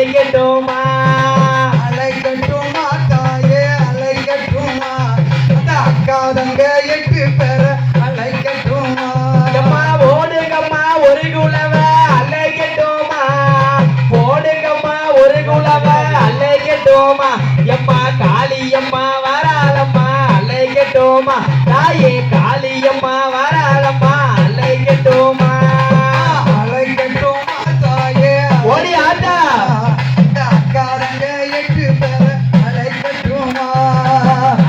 அலைக்கட்டுமா அலைக்கட்டுமா தாயே அலைக்கட்டுமா அந்த அக்கா தங்க 8 பேர அலைக்கட்டுமா எம்மா ஓடுங்கம்மா ஒரு குலவ அலைக்கட்டுமா போடுங்கம்மா ஒரு குலவ அலைக்கட்டுமா எம்மா காளியம்மா வராளம்மா அலைக்கட்டுமா தாயே காளியம்மா வராளம்மா அலைக்கட்டுமா அலைக்கட்டுமா தாயே ஓடி ஆட்டா இந்த அக்கா தங்க 8 பேர அலைக்கட்டுமா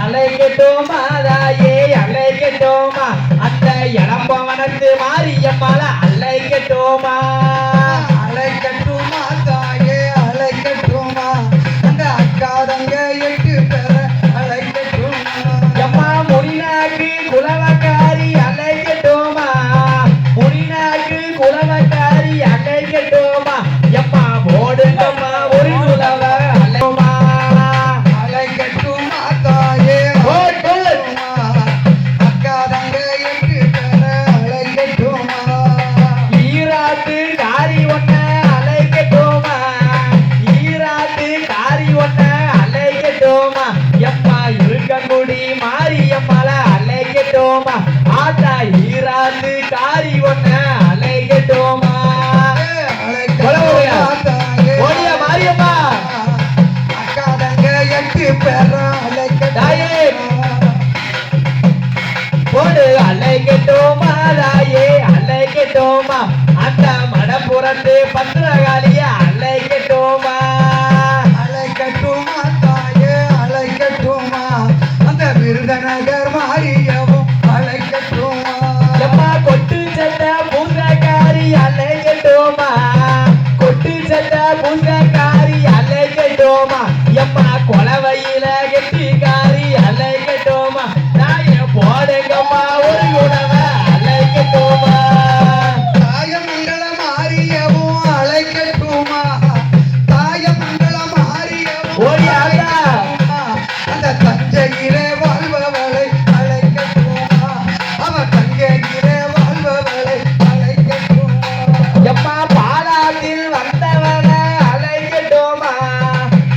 அலைக்கட்டுமா தாயே அலைக்கட்டுமா அந்த எடம்பவனத்து மாரியம்மால அலைக்கட்டுமா அலைக்கட்டுமா தாயே அலைக்கட்டுமா அந்த அக்கா தங்க 8 பேர அலைக்கட்டுமா எம்மா முனிநாக்கு குலவக்காரி அலைக்கட்டுமா முனிநாக்கு குலவக்காரி அலைக்கட்டுமா எம்மா போடுங்கம்மா ஒரு குலவ அலைமா அலைக்கட்டுமா தாயே அலைக்கட்டுமா அக்கா தங்க 8 பேர அலைக்கட்டுமா ஈராத்து காரி ஒன்ன அலைக்கட்டுமா ஈராத்து காரி ஒன்ன அலைக்கட்டுமா எம்மா இருக்கங்குடி மாரியம்மால அலைக்கட்டுமா ஆத்தா ஈராத்து காரி ஒன்ன அலைக்கட்டுமா அலைக்கட்டுமா தாயே ஓடிய மாரியம்மா அக்கா தங்க 8 பேர தாயே. அலைக்கட்டுமா போடு அலைக்கட்டுமா தாயே அலைக்கட்டுமா அந்த மடப்புறத்து பத்திரகாளிய அலைக்கட்டுமா அலைக்கட்டுமா தாயே அலைக்கட்டுமா அந்த விருதுநகர் மாரியவும் அலைக்கட்டுமா எம்மா கொட்டு சட்ட பூசக்காரி அலைக்கட்டுமா கொட்டு சட்ட பூசக்காரி அலைக்கட்டுமா எம்மா கொலவையில கெட்டிக்காரி அலைக்கட்டுமா தாய போடுங்கம்மா ஒரு குணவ அலைக்கட்டுமா தாயமங்கல மாரியவும் அலைக்கட்டுமா தாயமங்கல மாரியவும் ஓடி ஆடா. அலைக்கட்டுமா. அந்த தஞ்சையிலே வாழ்பவளை அலைக்கட்டுமா அவ தஞ்சையிலே வாழ்பவளை அலைக்கட்டுமா எம்மா பாலாத்தில் வந்தவன அலைக்கட்டுமா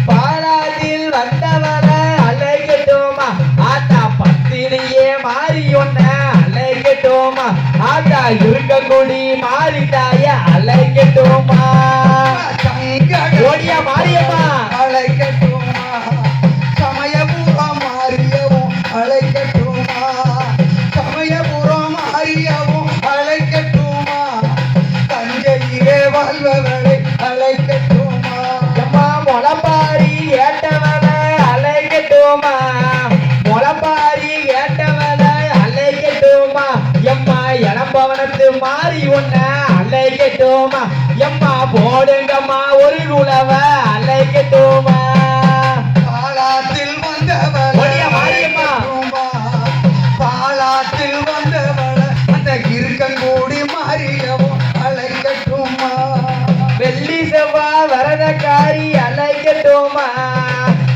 பாலாத்தில் வந்தவன அலைக்கட்டுமா ஆத்தா பத்தினியே மாறி ஒன்ன அலைக்கட்டுமா ஆத்தா இருக்கங்குடி மாறி தாய அலைக்கட்டுமா ஓடியா மாரியம்மா அலைக்கட்டுமா சமயபுரம் மாரியவும் அலைக்கட்டுமா சமயபுரம் மாரியவும் அலைக்கட்டுமா தஞ்சையிலே வாழ்பவளை அலைக்கட்டுமா எம்மா முளப்பாரி ஏட்டவன அலைக்கட்டுமா முளப்பாரி ஏட்டவன அலைக்கட்டுமா எம்மா எடம்பவனத்து மாறி ஒன்ன அலைக்கட்டுமா எம்மா போடுங்கம்மா ஒரு குலவ அலைக்கட்டுமா பாலாத்தில் வந்தவளை ஓடிய மாரியம்மா. அலைக்கட்டுமா பாலாத்தில் வந்தவளை அந்த இருக்கங்கூடி மாரியவும் அலைக்கட்டுமா வெள்ளி செவ்வா வரதக்காரி அலைக்கட்டுமா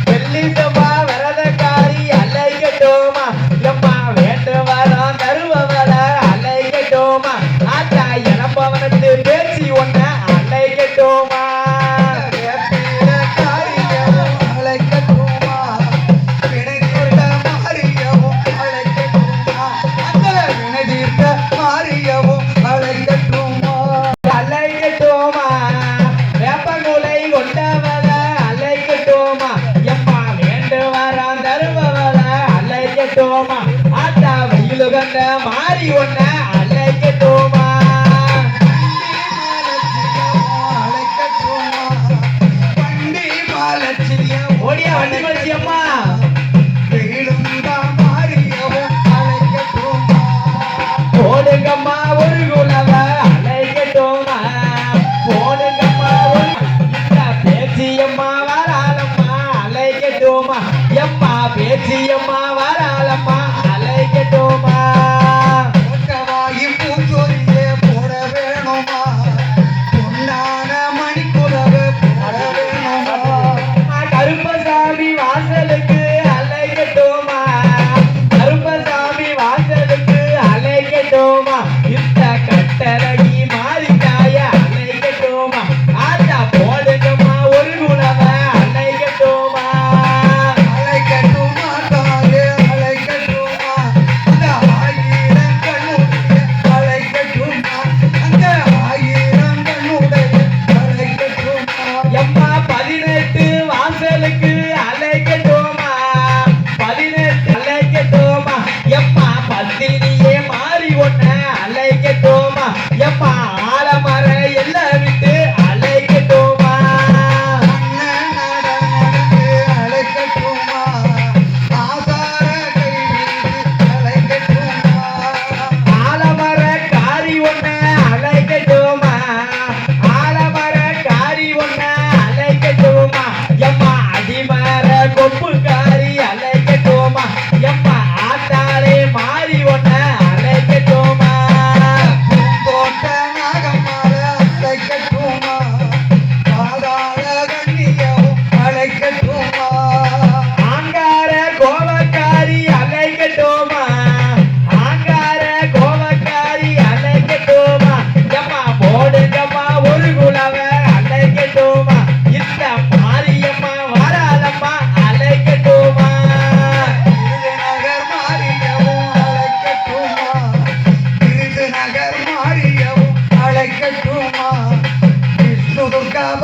வெள்ளி செவ்வா வரதக்காரி அலைக்கட்டுமா எம்மா வேண்டு வரம் தருவவள அலைக்கட்டுமா ஆத்தா எடம்பவனத்து பேச்சு ஒன்ன அலைக்கட்டுமா வேப்பில காரியவும் அலைக்கட்டுமா வினைதீர்த்த மாரியவும் அலைக்கட்டுமா அந்த வினைதீர்த்த மாரியவும் அலைக்கட்டுமா அலைக்கட்டுமா வேப்பங்குலை கொண்டவள அலைக்கட்டுமா எம்மா வேண்டு வரம் தருவவள அலைக்கட்டுமா ஆத்தா வெயிலு கண்ட மாறி ஒன்ன அலைக்கட்டுமா அலைக்கட்டுமா பண்டி மாலட்சியம் ஓடியா வண்டி மச்சி அம்மா வெயிலுந்தா மாரியவும் அலைக்கட்டுமா போடுங்கம்மா ஒரு குலவ அலைக்கட்டுமா போடுங்கம்மா ஒரு இந்த பேச்சியம்மா வராளம்மா அலைக்கட்டுமா எம்மா பேச்சியம்மா வராளம்மா அலைக்கட்டுமா ஒட்டவாயி பூச்சொரியே போட வேணுமா பொன்னான மணிக்குலவு போட வேணுமா கருப்பசாமி வாசலுக்கு அலைக்கட்டுமா கருப்பசாமி வாசலுக்கு அலைக்கட்டுமா இந்த கட்டழகி மாறி தாய அலைக்கட்டுமா ஆத்தா போடுங்கம்மா ஒரு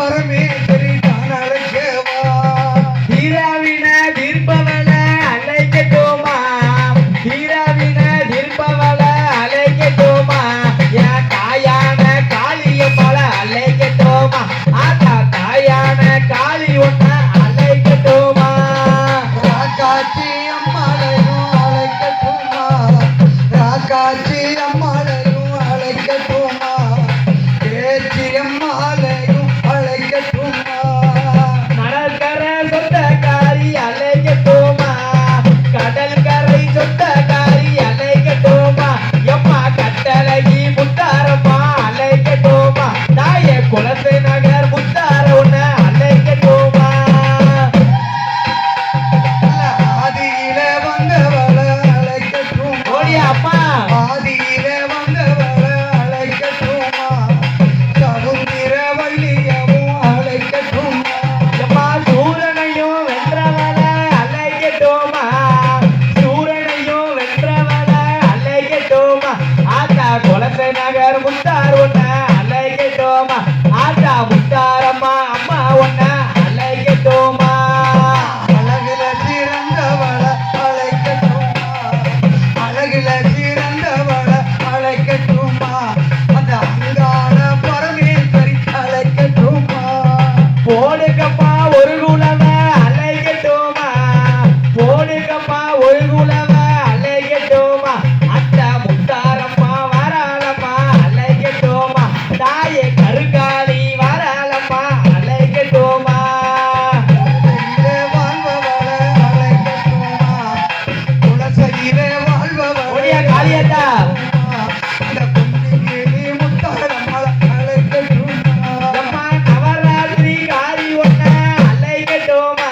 பரமேஸ்வரி தான் அழைக்கவா தீராவின தீர்ப்பவள அழைக்கட்டுமா தீராவின தீர்ப்பவள அழைக்கட்டுமா என் தாயான காளியம்மள அழைக்கட்டுமா ஆத்தா தாயான காளி ஒன்ன அழைக்கட்டுமா ராக்காச்சி அம்மாளையும் அழைக்கட்டுமா ராக்காச்சி அம்மாளையும் அழைக்கட்டுமா ஏச்சி அம்மாளையும் அழைக்கட்டுமா மணற்கர சொந்தக்காரி அழைக்கட்டுமா கடல் கரை சொந்தக்காரி அழைக்கட்டுமா எம்மா கட்டழகி முத்தாரம்மா அழைக்கட்டுமா தாய குலசை நகர் முத்தார உன்ன அழைக்கட்டுமா ஆதியில வந்தவள அழைக்கட்டுமா ஓடியா அம்மா ஆதியில வந்தவள அழைக்கட்டுமா சமுத்திர வள்ளியவும் அழைக்கட்டுமா எம்மா சூரனையும் வென்றவள அழைக்கட்டுமா சூரனையும் வென்றவள அழைக்கட்டுமா ஆத்தா குலசை நகர் முத்தார் உன்ன அழைக்கட்டுமா ஆத்தா முத்தாரம்மா அம்மா உன்ன அழைக்கட்டுமா அழகுல சிறந்தவள அழைக்கட்டுமா அழகுல சிறந்தவள அழைக்கட்டுமா அந்த அங்காள பரமேஸ்வரி அழைக்கட்டுமா போடுக்கப்பா ஒரு குலவ அழைக்கட்டுமா போடுக்கப்பா ஒரு குலவ அழைக்கட்டுமா அத்தா முத்தாரம்மா வராளம்மா அழைக்கட்டுமா தாயே கருக்காளி வராளம்மா அழைக்கட்டுமா குலசையிலே வாழ்பவள அழைக்கட்டுமா குலசையிலே வாழ்பவள ஓடியா காளியத்தா அந்த குஞ்சிகிளி முத்தாரம்மள அழைக்கட்டுமா எம்மா நவராத்திரி காரி ஒன்ன அழைக்கட்டுமா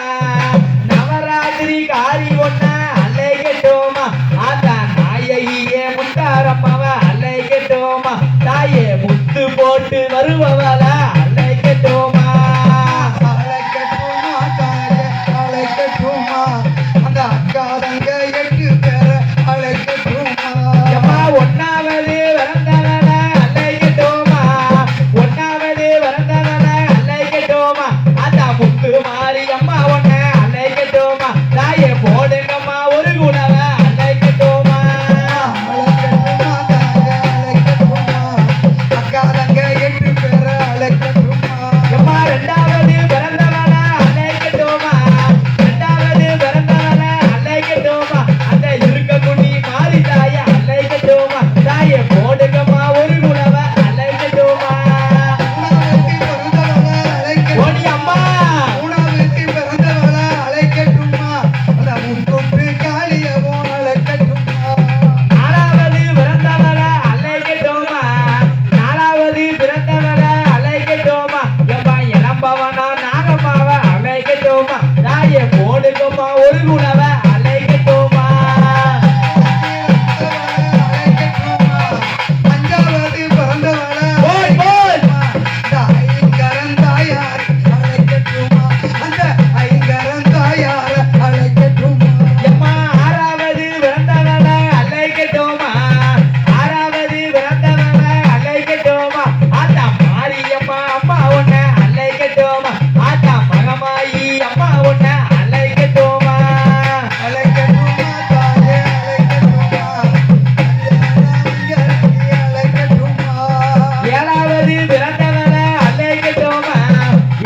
நவராத்திரி காரி ஒன்ன அழைக்கட்டுமா ஆத்தா நாயகியே முத்தாரம்மாவ அழைக்கட்டுமா தாயே முத்து போட்டு வருபவள அழைக்கட்டுமா அழைக்கட்டுமா தாயே அழைக்கட்டுமா அந்த அக்காதங்க 8 பேரை அழைக்கட்டுமா எம்மா ஒன்னாவது பிறந்தவள அழைக்கட்டுமா ஒன்னாவது பிறந்தவள அழைக்கட்டுமா ஆத்தா முத்து மாறி அம்மா ஒன்ன அழைக்கட்டுமா தாயே போடுங்கம்மா ஒரு குணவ அழைக்கட்டுமா அழைக்கட்டுமா தாயே அழைக்கட்டுமா அக்காதங்க 8 பேரை அழைக்கட்டுமா எம்மா ரெண்டாவது பிறந்தவள அழைக்கட்டுமா ரெண்டாவது பிறந்தவள அழைக்கட்டுமா அந்த இருக்கக்குடி மாறி தாய அழைக்கட்டுமா தாயே போடுங்கம்மா ஒரு குணவ அழைக்கட்டுமா மூணாவதி பிறந்தவள அழைக்கட்டுமா ஓடி அம்மா மூணாவதி பிறந்தவள அழைக்கட்டுமா அந்த முக்குட்டு காளியவும் அழைக்கட்டுமா நாலாவது பிறந்தவள அழைக்கட்டுமா நாலாவது பிறந்தவள அழைக்கட்டுமா எம்மா இளம்பவனா நாகம்மாவ அழைக்கட்டுமா தாயே போடுங்கம்மா ஒரு குணவ அழைக்கட்டுமா அஞ்சாவது பிறந்தவள போய் போய் ஐங்கரன் தாயார் அழைக்கட்டுமா அந்த ஐங்கரன் தாயார் அழைக்கட்டுமா எம்மா ஆறாவது பிறந்தவள அழைக்கட்டுமா ஆறாவது பிறந்தவள அழைக்கட்டுமா ஆத்தா மாரியம்மா அம்மா ஒன்ன அழைக்கட்டுமா ஆத்தா மகமாயி அம்மா ஒன்ன அழைக்கட்டுமா அழைக்கட்டுமா தாயே அழைக்கட்டுமா ஏழாவது பிறந்தவள அழைக்கட்டுமா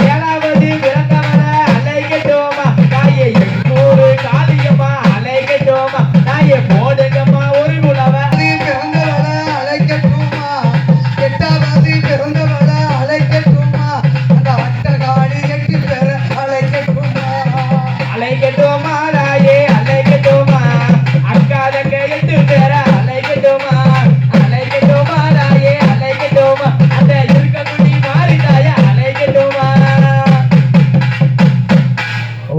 ஏழாவது பிறந்தவள அழைக்கட்டுமா தாயே எங்கூரு காளியம்மா அழைக்கட்டுமா தாயே போடுங்கம்மா ஒரு குலவ பிறந்தவள அழைக்கட்டுமா எட்டாவது பிறந்தவள அழைக்கட்டுமா அந்த அட்டகாடி 8 பேரை அழைக்கட்டுமா அழைக்கட்டுமா தாயே அழைக்கட்டுமா அக்காதங்க 8 பேர அழைக்கட்டுமா அழைக்கட்டுமா தாயே அழைக்கட்டுமா அந்த இருக்கக்குடி மாறி தாய அழைக்கட்டுமா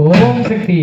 ஓம் சக்தி